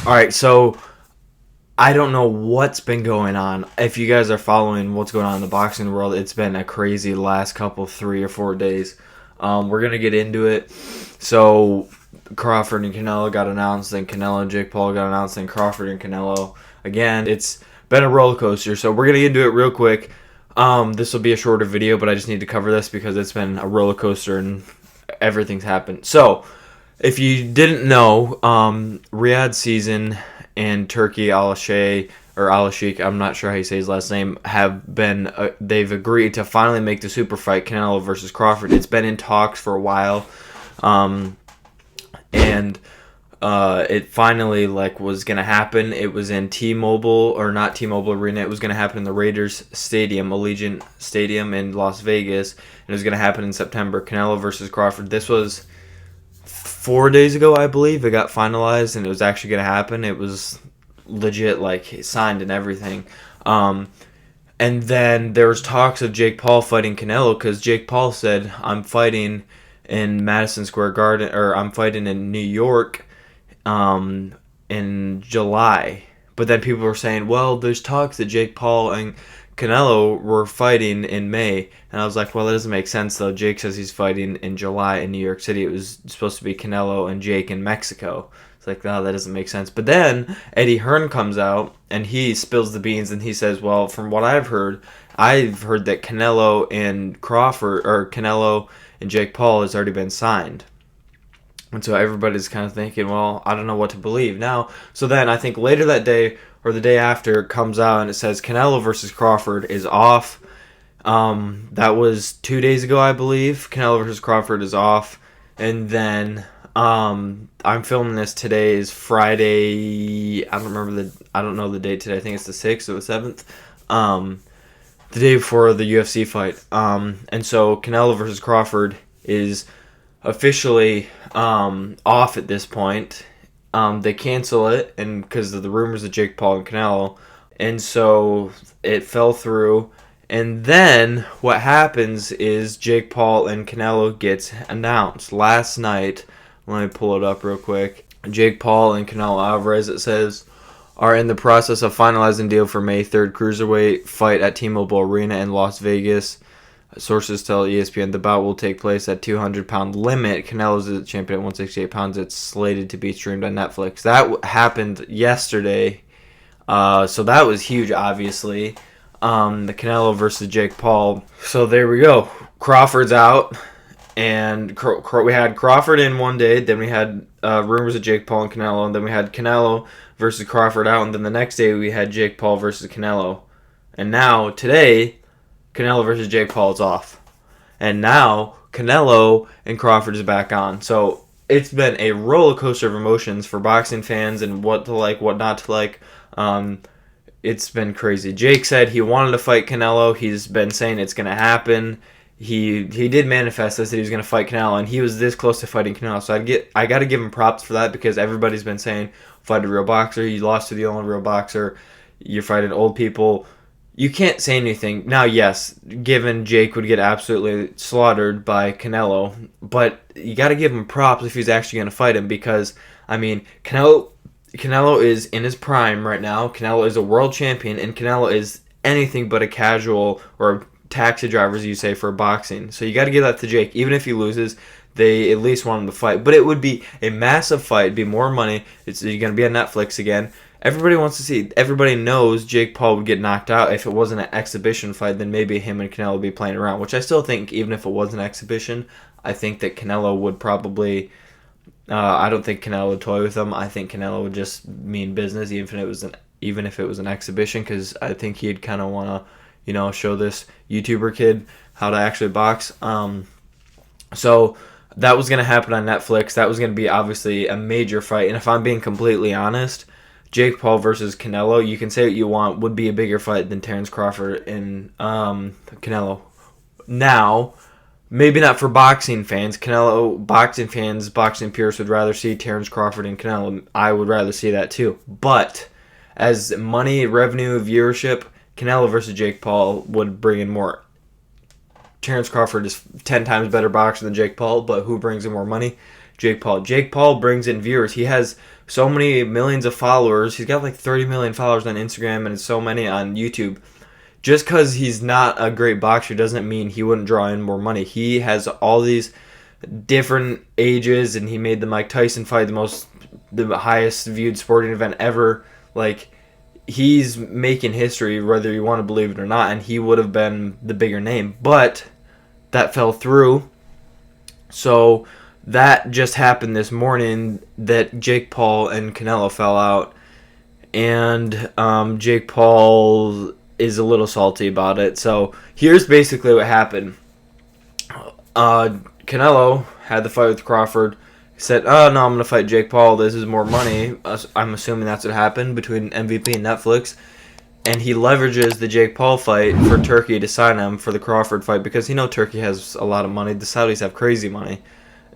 All right, so I don't know what's been going on. If you guys are following what's going on in the boxing world, it's been a crazy last couple 3 or 4 days. We're gonna get into it. So Crawford and Canelo got announced, then Canelo and Jake Paul got announced, then Crawford and Canelo again. It's been a roller coaster. So we're gonna get into it real quick. This will be a shorter video, but I just need to cover this because it's been a roller coaster and everything's happened. So if you didn't know, Riyadh season and Turkey Al-Sheikh, or Al-Sheikh, I'm not sure how you say his last name, have been, they've agreed to finally make the super fight, Canelo versus Crawford. It's been in talks for a while, and it finally was going to happen. It was in T-Mobile, or not T-Mobile Arena, it was going to happen in the Raiders Stadium, Allegiant Stadium in Las Vegas, and it was going to happen in September, Canelo versus Crawford. This was 4 days ago, I believe. It got finalized and it was actually going to happen. It was legit, signed and everything. And then there was talks of Jake Paul fighting Canelo because Jake Paul said, I'm fighting in Madison Square Garden, or I'm fighting in New York in July. But then people were saying, well, there's talks that Jake Paul and Canelo were fighting in May, and I was like, well, that doesn't make sense, though. Jake says he's fighting in July in New York City. It was supposed to be Canelo and Jake in Mexico. It's like, no, that doesn't make sense. But then Eddie Hearn comes out, and he spills the beans, and he says, well, from what I've heard that Canelo and Crawford, or Canelo and Jake Paul has already been signed. And so everybody's kind of thinking, well, I don't know what to believe now. So then I think later that day, or the day after, it comes out and it says Canelo versus Crawford is off. That was 2 days ago, I believe. Canelo versus Crawford is off. And then I'm filming this. Today is Friday. I don't know the date today. I think it's the 6th or the 7th. The day before the UFC fight. And so Canelo versus Crawford is officially off at this point. They cancel it, and because of the rumors of Jake Paul and Canelo, and so it fell through. And then what happens is Jake Paul and Canelo gets announced last night. Let me pull it up real quick. Jake Paul and Canelo Alvarez, it says, are in the process of finalizing deal for May 3rd cruiserweight fight at T-Mobile Arena in Las Vegas. Sources tell ESPN the bout will take place at 200-pound limit. Canelo's the champion at 168 pounds. It's slated to be streamed on Netflix. That happened yesterday, so that was huge, obviously. The Canelo versus Jake Paul. So there we go. Crawford's out, and we had Crawford in one day. Then we had rumors of Jake Paul and Canelo, and then we had Canelo versus Crawford out, and then the next day we had Jake Paul versus Canelo. And now, today, Canelo versus Jake Paul is off. And now Canelo and Crawford is back on. So it's been a roller coaster of emotions for boxing fans and what to like, what not to like. It's been crazy. Jake said he wanted to fight Canelo. He's been saying it's going to happen. He did manifest this, that he was going to fight Canelo, and he was this close to fighting Canelo. So I got to give him props for that, because everybody's been saying, fight a real boxer. You lost to the only real boxer. You're fighting old people. You can't say anything. Now, yes, given Jake would get absolutely slaughtered by Canelo, but you got to give him props if he's actually going to fight him, because, I mean, Canelo is in his prime right now. Canelo is a world champion, and Canelo is anything but a casual or taxi driver, as you say, for boxing. So you got to give that to Jake. Even if he loses, they at least want him to fight. But it would be a massive fight. It'd be more money. You're going to be on Netflix again. Everybody wants to see. Everybody knows Jake Paul would get knocked out. If it wasn't an exhibition fight, then maybe him and Canelo would be playing around, which I still think, even if it was an exhibition, I think that Canelo would probably... I don't think Canelo would toy with him. I think Canelo would just mean business, even if it was an exhibition, because I think he'd kind of want to, show this YouTuber kid how to actually box. So that was going to happen on Netflix. That was going to be obviously a major fight. And if I'm being completely honest, Jake Paul versus Canelo, you can say what you want, would be a bigger fight than Terence Crawford and Canelo. Now, maybe not for boxing fans. Boxing purists would rather see Terence Crawford and Canelo. I would rather see that too. But as money, revenue, viewership, Canelo versus Jake Paul would bring in more. Terence Crawford is 10 times better boxer than Jake Paul, but who brings in more money? Jake Paul. Jake Paul brings in viewers. He has so many millions of followers. He's got like 30 million followers on Instagram and so many on YouTube. Just because he's not a great boxer doesn't mean he wouldn't draw in more money. He has all these different ages, and he made the Mike Tyson fight the highest viewed sporting event ever. Like, he's making history, whether you want to believe it or not, and he would have been the bigger name. But that fell through. So that just happened this morning that Jake Paul and Canelo fell out. And Jake Paul is a little salty about it. So here's basically what happened. Canelo had the fight with Crawford. He said, "Oh no, I'm gonna fight Jake Paul. This is more money." I'm assuming that's what happened between MVP and Netflix. And he leverages the Jake Paul fight for Turkey to sign him for the Crawford fight because Turkey has a lot of money. The Saudis have crazy money,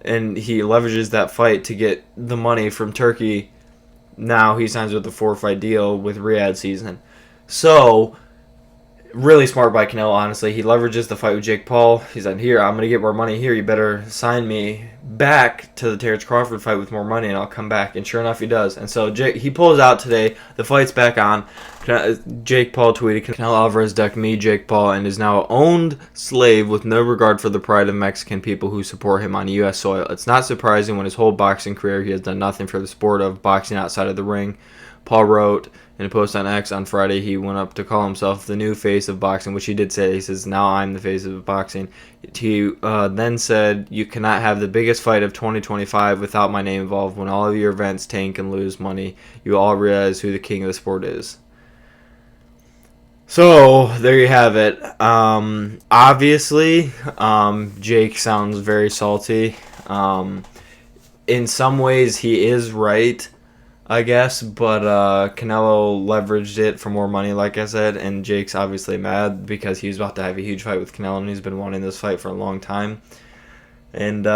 and he leverages that fight to get the money from Turkey. Now he signs with a 4-fight deal with Riyadh season. So, really smart by Canelo, honestly. He leverages the fight with Jake Paul. He's like, here, I'm going to get more money here. You better sign me back to the Terrence Crawford fight with more money, and I'll come back. And sure enough, he does. And so he pulls out today. The fight's back on. Jake Paul tweeted, Canelo Alvarez ducked me, Jake Paul, and is now owned slave with no regard for the pride of Mexican people who support him on U.S. soil. It's not surprising when his whole boxing career he has done nothing for the sport of boxing outside of the ring. Paul wrote in a post on X on Friday he went up to call himself the new face of boxing, which he did say. He says, now I'm the face of boxing. He then said, you cannot have the biggest fight of 2025 without my name involved. When all of your events tank and lose money, you all realize who the king of the sport is. So, there you have it. Obviously, Jake sounds very salty. In some ways, he is right, I guess, but Canelo leveraged it for more money, like I said, and Jake's obviously mad because he was about to have a huge fight with Canelo, and he's been wanting this fight for a long time, and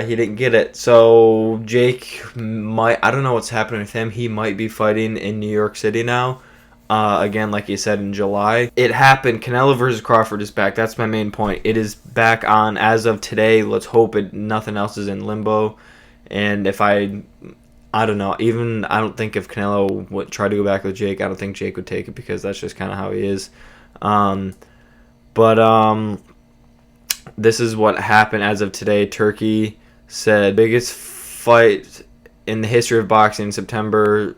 he didn't get it. So, Jake I don't know what's happening with him. He might be fighting in New York City now. Again, like you said, in July. It happened. Canelo versus Crawford is back. That's my main point. It is back on as of today. Let's hope nothing else is in limbo. And if I don't know. Even I don't think if Canelo would try to go back with Jake, I don't think Jake would take it because that's just kind of how he is. This is what happened as of today. Turkey said biggest fight in the history of boxing in September.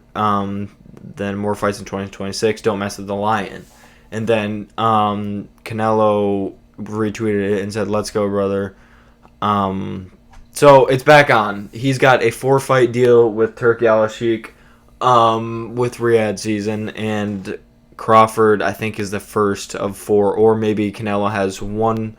Then more fights in 2026. Don't mess with the lion. And then Canelo retweeted it and said, "Let's go, brother." So it's back on. He's got a 4-fight deal with Turki Al-Sheikh with Riyadh season, and Crawford I think is the first of 4, or maybe Canelo has 1,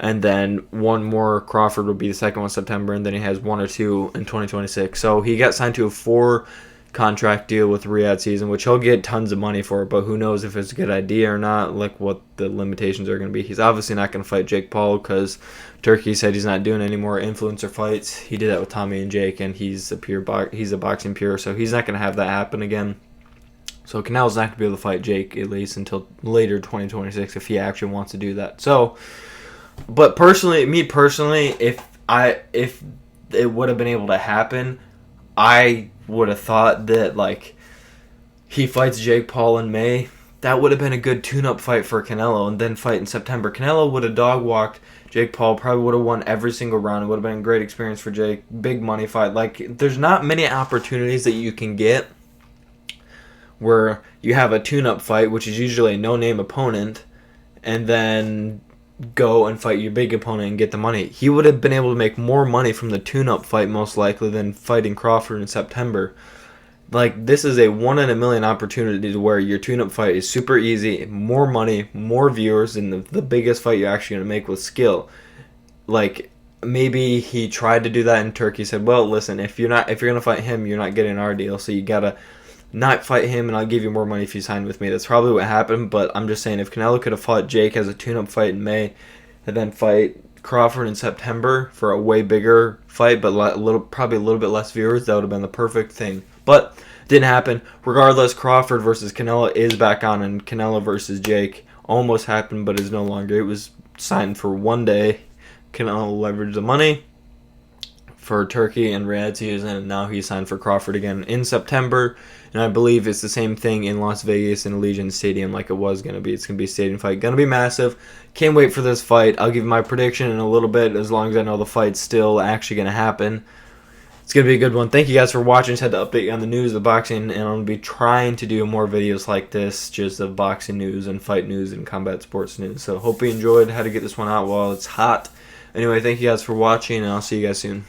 and then 1 more. Crawford will be the second one in September, and then he has 1 or 2 in 2026. So he got signed to a 4-contract deal with Riyadh season, which he'll get tons of money for, but who knows if it's a good idea or not, like what the limitations are going to be. He's obviously not going to fight Jake Paul because Turkey said he's not doing any more influencer fights. He did that with Tommy and Jake, and he's a boxing pure, so he's not going to have that happen again. So Canelo's not going to be able to fight Jake at least until later 2026 if he actually wants to do that. So, but me personally, if it would have been able to happen, I would have thought that like he fights Jake Paul in May. That would have been a good tune-up fight for Canelo, and then fight in September. Canelo would have dog-walked Jake Paul, probably would have won every single round. It would have been a great experience for Jake. Big money fight. Like, there's not many opportunities that you can get where you have a tune-up fight, which is usually a no-name opponent, and then go and fight your big opponent and get the money. He would have been able to make more money from the tune-up fight, most likely, than fighting Crawford in September. Like, this is a 1 in a million opportunity to where your tune-up fight is super easy, more money, more viewers, and the biggest fight you're actually going to make with skill. Like, maybe he tried to do that in Turkey, said, well, listen, if you're going to fight him, you're not getting our deal, so you got to not fight him, and I'll give you more money if you sign with me. That's probably what happened, but I'm just saying, if Canelo could have fought Jake as a tune-up fight in May, and then fight Crawford in September for a way bigger fight, but probably a little bit less viewers, that would have been the perfect thing. But didn't happen. Regardless, Crawford versus Canelo is back on, and Canelo versus Jake almost happened, but is no longer. It was signed for 1 day. Canelo leveraged the money for Turkey and Riyadh to use, and now he signed for Crawford again in September. And I believe it's the same thing in Las Vegas in Allegiant Stadium like it was going to be. It's going to be a stadium fight. Going to be massive. Can't wait for this fight. I'll give my prediction in a little bit as long as I know the fight's still actually going to happen. It's going to be a good one. Thank you guys for watching. Just had to update you on the news of boxing, and I'm going to be trying to do more videos like this, just of boxing news and fight news and combat sports news. So hope you enjoyed. Had to get this one out while it's hot. Anyway, thank you guys for watching, and I'll see you guys soon.